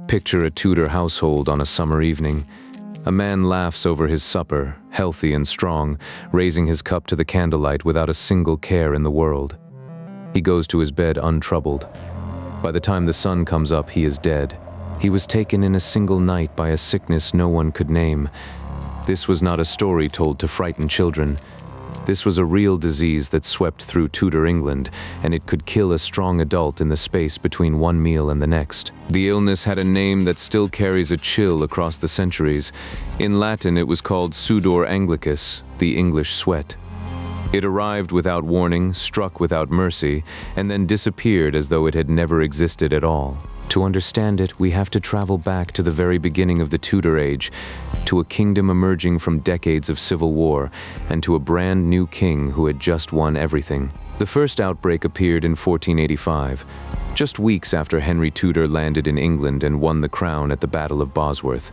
Picture a Tudor household on a summer evening. A man laughs over his supper, healthy and strong, raising his cup to the candlelight without a single care in the world. He goes to his bed untroubled. By the time the sun comes up, he is dead. He was taken in a single night by a sickness no one could name. This was not a story told to frighten children. This was a real disease that swept through Tudor England, and it could kill a strong adult in the space between one meal and the next. The illness had a name that still carries a chill across the centuries. In Latin, it was called Sudor Anglicus, the English sweat. It arrived without warning, struck without mercy, and then disappeared as though it had never existed at all. To understand it, we have to travel back to the very beginning of the Tudor age, to a kingdom emerging from decades of civil war, and to a brand new king who had just won everything. The first outbreak appeared in 1485, just weeks after Henry Tudor landed in England and won the crown at the Battle of Bosworth.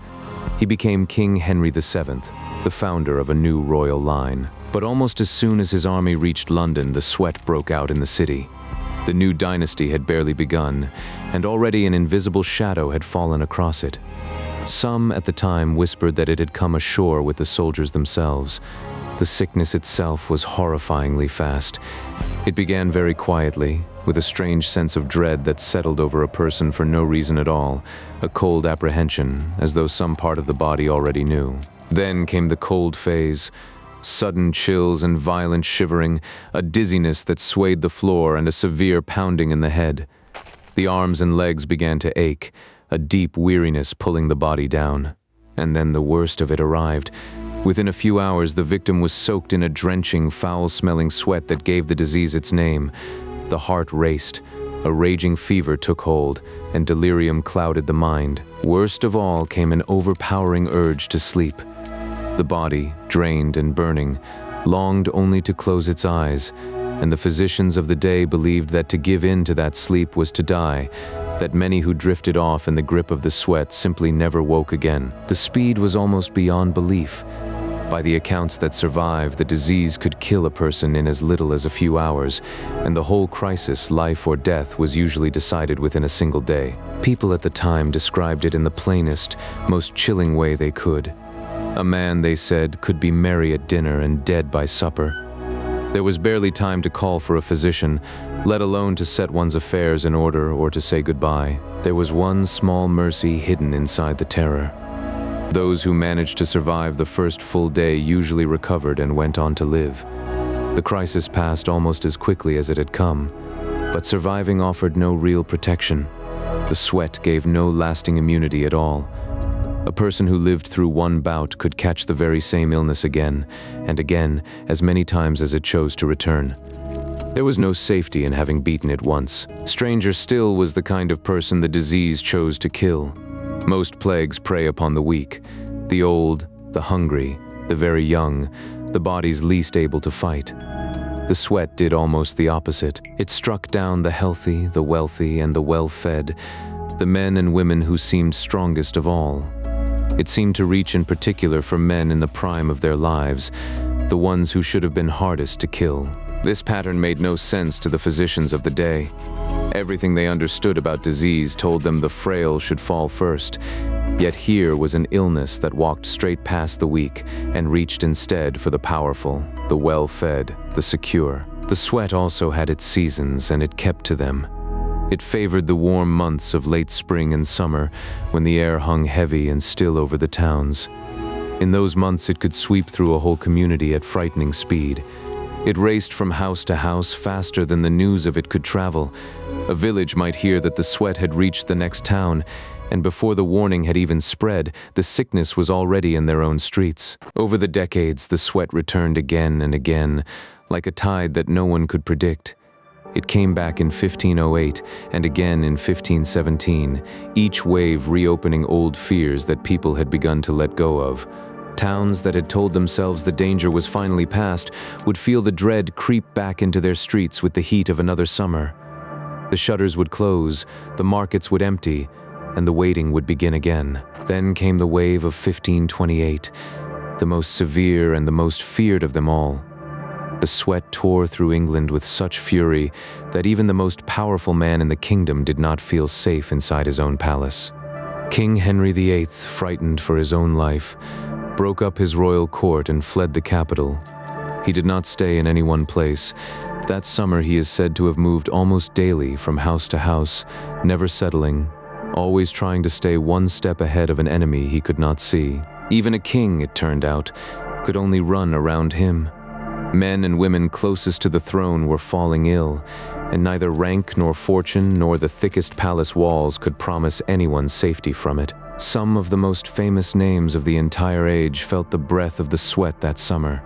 He became King Henry VII, the founder of a new royal line. But almost as soon as his army reached London, the sweat broke out in the city. The new dynasty had barely begun, and already an invisible shadow had fallen across it. Some at the time whispered that it had come ashore with the soldiers themselves. The sickness itself was horrifyingly fast. It began very quietly, with a strange sense of dread that settled over a person for no reason at all, a cold apprehension, as though some part of the body already knew. Then came the cold phase. Sudden chills and violent shivering, a dizziness that swayed the floor, and a severe pounding in the head. The arms and legs began to ache, a deep weariness pulling the body down. And then the worst of it arrived. Within a few hours, the victim was soaked in a drenching, foul-smelling sweat that gave the disease its name. The heart raced, a raging fever took hold, and delirium clouded the mind. Worst of all came an overpowering urge to sleep. The body, drained and burning, longed only to close its eyes, and the physicians of the day believed that to give in to that sleep was to die, that many who drifted off in the grip of the sweat simply never woke again. The speed was almost beyond belief. By the accounts that survived, the disease could kill a person in as little as a few hours, and the whole crisis, life or death, was usually decided within a single day. People at the time described it in the plainest, most chilling way they could. A man, they said, could be merry at dinner and dead by supper. There was barely time to call for a physician, let alone to set one's affairs in order or to say goodbye. There was one small mercy hidden inside the terror. Those who managed to survive the first full day usually recovered and went on to live. The crisis passed almost as quickly as it had come, but surviving offered no real protection. The sweat gave no lasting immunity at all. A person who lived through one bout could catch the very same illness again, and again, as many times as it chose to return. There was no safety in having beaten it once. Stranger still was the kind of person the disease chose to kill. Most plagues prey upon the weak, the old, the hungry, the very young, the bodies least able to fight. The sweat did almost the opposite. It struck down the healthy, the wealthy, and the well-fed, the men and women who seemed strongest of all. It seemed to reach in particular for men in the prime of their lives, the ones who should have been hardest to kill. This pattern made no sense to the physicians of the day. Everything they understood about disease told them the frail should fall first. Yet here was an illness that walked straight past the weak and reached instead for the powerful, the well-fed, the secure. The sweat also had its seasons, and it kept to them. It favored the warm months of late spring and summer, when the air hung heavy and still over the towns. In those months it could sweep through a whole community at frightening speed. It raced from house to house faster than the news of it could travel. A village might hear that the sweat had reached the next town, and before the warning had even spread, the sickness was already in their own streets. Over the decades, the sweat returned again and again, like a tide that no one could predict. It came back in 1508 and again in 1517, each wave reopening old fears that people had begun to let go of. Towns that had told themselves the danger was finally past would feel the dread creep back into their streets with the heat of another summer. The shutters would close, the markets would empty, and the waiting would begin again. Then came the wave of 1528, the most severe and the most feared of them all. The sweat tore through England with such fury that even the most powerful man in the kingdom did not feel safe inside his own palace. King Henry VIII, frightened for his own life, broke up his royal court and fled the capital. He did not stay in any one place. That summer he is said to have moved almost daily from house to house, never settling, always trying to stay one step ahead of an enemy he could not see. Even a king, it turned out, could only run around him. Men and women closest to the throne were falling ill, and neither rank nor fortune nor the thickest palace walls could promise anyone safety from it. Some of the most famous names of the entire age felt the breath of the sweat that summer.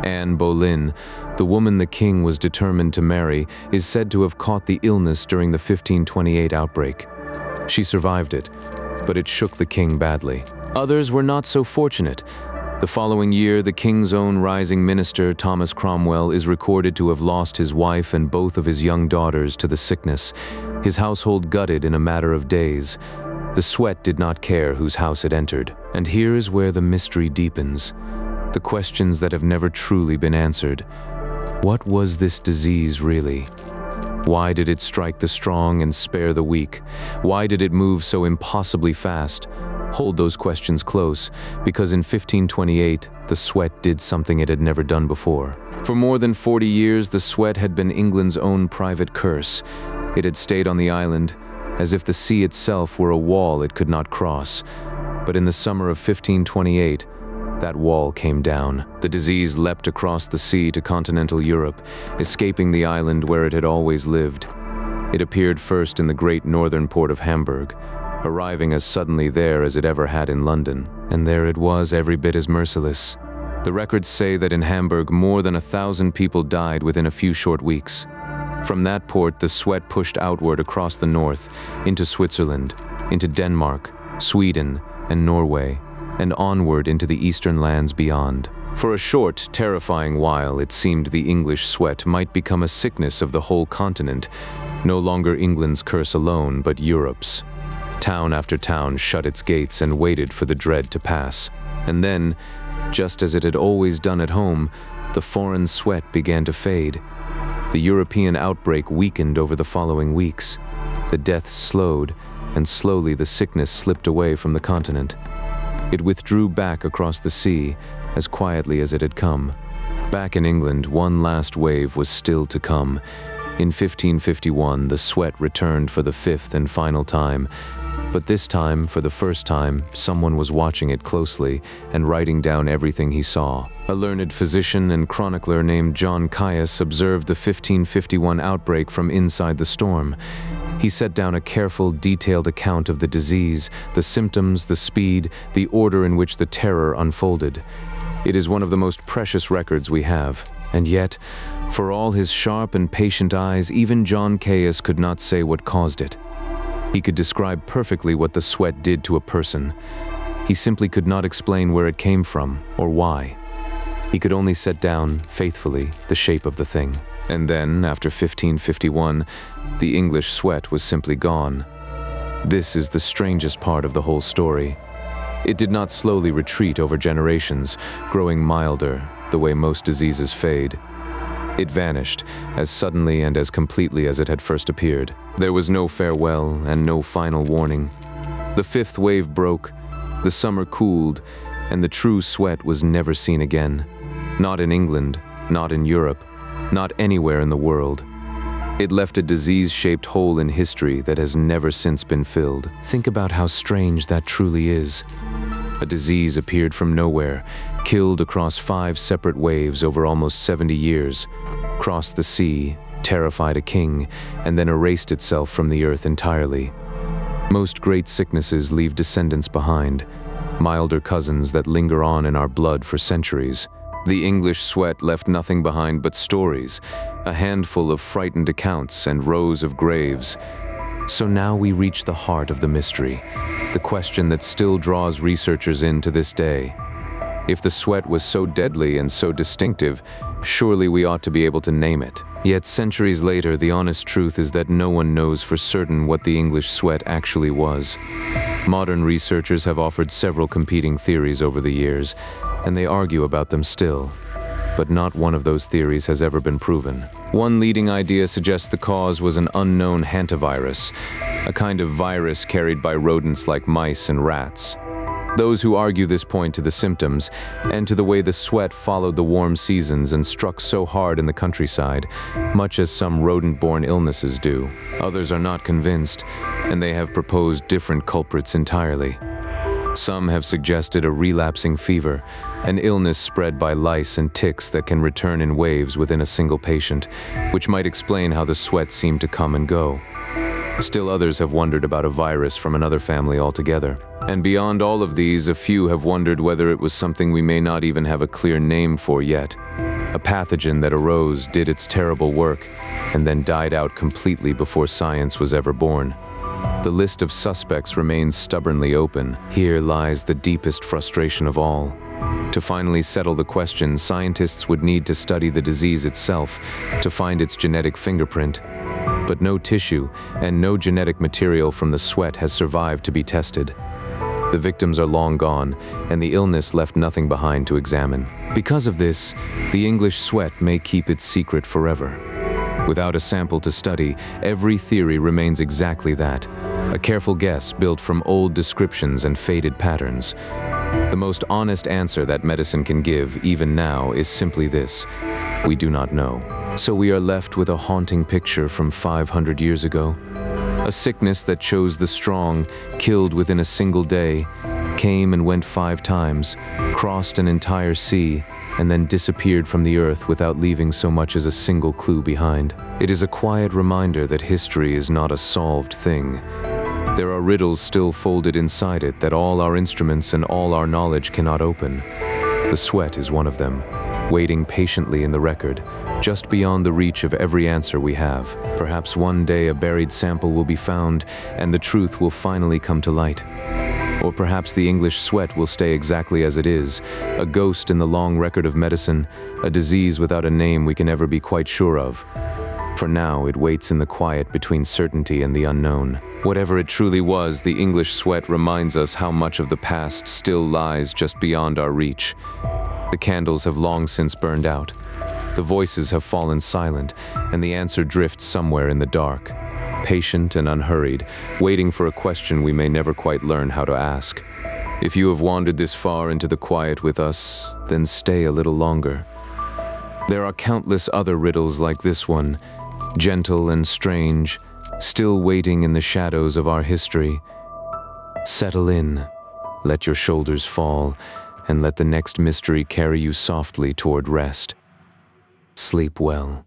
Anne Boleyn, the woman the king was determined to marry, is said to have caught the illness during the 1528 outbreak. She survived it, but it shook the king badly. Others were not so fortunate. The following year, the king's own rising minister, Thomas Cromwell, is recorded to have lost his wife and both of his young daughters to the sickness, his household gutted in a matter of days. The sweat did not care whose house it entered. And here is where the mystery deepens. The questions that have never truly been answered. What was this disease really? Why did it strike the strong and spare the weak? Why did it move so impossibly fast? Hold those questions close, because in 1528, the sweat did something it had never done before. For more than 40 years, the sweat had been England's own private curse. It had stayed on the island, as if the sea itself were a wall it could not cross. But in the summer of 1528, that wall came down. The disease leapt across the sea to continental Europe, escaping the island where it had always lived. It appeared first in the great northern port of Hamburg, arriving as suddenly there as it ever had in London. And there it was, every bit as merciless. The records say that in Hamburg more than 1,000 people died within a few short weeks. From that port, the sweat pushed outward across the north, into Switzerland, into Denmark, Sweden, and Norway, and onward into the eastern lands beyond. For a short, terrifying while, it seemed the English sweat might become a sickness of the whole continent, no longer England's curse alone, but Europe's. Town after town shut its gates and waited for the dread to pass. And then, just as it had always done at home, the foreign sweat began to fade. The European outbreak weakened over the following weeks. The deaths slowed, and slowly the sickness slipped away from the continent. It withdrew back across the sea, as quietly as it had come. Back in England, one last wave was still to come. In 1551, the sweat returned for the fifth and final time. But this time, for the first time, someone was watching it closely and writing down everything he saw. A learned physician and chronicler named John Caius observed the 1551 outbreak from inside the storm. He set down a careful, detailed account of the disease, the symptoms, the speed, the order in which the terror unfolded. It is one of the most precious records we have. And yet, for all his sharp and patient eyes, even John Caius could not say what caused it. He could describe perfectly what the sweat did to a person. He simply could not explain where it came from or why. He could only set down, faithfully, the shape of the thing. And then, after 1551, the English sweat was simply gone. This is the strangest part of the whole story. It did not slowly retreat over generations, growing milder, the way most diseases fade. It vanished, as suddenly and as completely as it had first appeared. There was no farewell and no final warning. The fifth wave broke, the summer cooled, and the true sweat was never seen again. Not in England, not in Europe, not anywhere in the world. It left a disease-shaped hole in history that has never since been filled. Think about how strange that truly is. A disease appeared from nowhere, killed across 5 separate waves over almost 70 years, crossed the sea, terrified a king, and then erased itself from the earth entirely. Most great sicknesses leave descendants behind, milder cousins that linger on in our blood for centuries. The English sweat left nothing behind but stories, a handful of frightened accounts and rows of graves. So now we reach the heart of the mystery, the question that still draws researchers in to this day. If the sweat was so deadly and so distinctive, surely we ought to be able to name it. Yet centuries later, the honest truth is that no one knows for certain what the English sweat actually was. Modern researchers have offered several competing theories over the years, and they argue about them still. But not one of those theories has ever been proven. One leading idea suggests the cause was an unknown hantavirus, a kind of virus carried by rodents like mice and rats. Those who argue this point to the symptoms and to the way the sweat followed the warm seasons and struck so hard in the countryside, much as some rodent-borne illnesses do. Others are not convinced, and they have proposed different culprits entirely. Some have suggested a relapsing fever, an illness spread by lice and ticks that can return in waves within a single patient, which might explain how the sweat seemed to come and go. Still others have wondered about a virus from another family altogether. And beyond all of these, a few have wondered whether it was something we may not even have a clear name for yet. A pathogen that arose, did its terrible work, and then died out completely before science was ever born. The list of suspects remains stubbornly open. Here lies the deepest frustration of all. To finally settle the question, scientists would need to study the disease itself to find its genetic fingerprint. But no tissue and no genetic material from the sweat has survived to be tested. The victims are long gone, and the illness left nothing behind to examine. Because of this, the English sweat may keep its secret forever. Without a sample to study, every theory remains exactly that, a careful guess built from old descriptions and faded patterns. The most honest answer that medicine can give, even now, is simply this: we do not know. So we are left with a haunting picture from 500 years ago. A sickness that chose the strong, killed within a single day, came and went 5 times, crossed an entire sea, and then disappeared from the earth without leaving so much as a single clue behind. It is a quiet reminder that history is not a solved thing. There are riddles still folded inside it that all our instruments and all our knowledge cannot open. The sweat is one of them, waiting patiently in the record, just beyond the reach of every answer we have. Perhaps one day a buried sample will be found, and the truth will finally come to light. Or perhaps the English sweat will stay exactly as it is, a ghost in the long record of medicine, a disease without a name we can ever be quite sure of. For now, it waits in the quiet between certainty and the unknown. Whatever it truly was, the English sweat reminds us how much of the past still lies just beyond our reach. The candles have long since burned out. The voices have fallen silent, and the answer drifts somewhere in the dark, patient and unhurried, waiting for a question we may never quite learn how to ask. If you have wandered this far into the quiet with us, then stay a little longer. There are countless other riddles like this one, gentle and strange, still waiting in the shadows of our history. Settle in, let your shoulders fall, and let the next mystery carry you softly toward rest. Sleep well.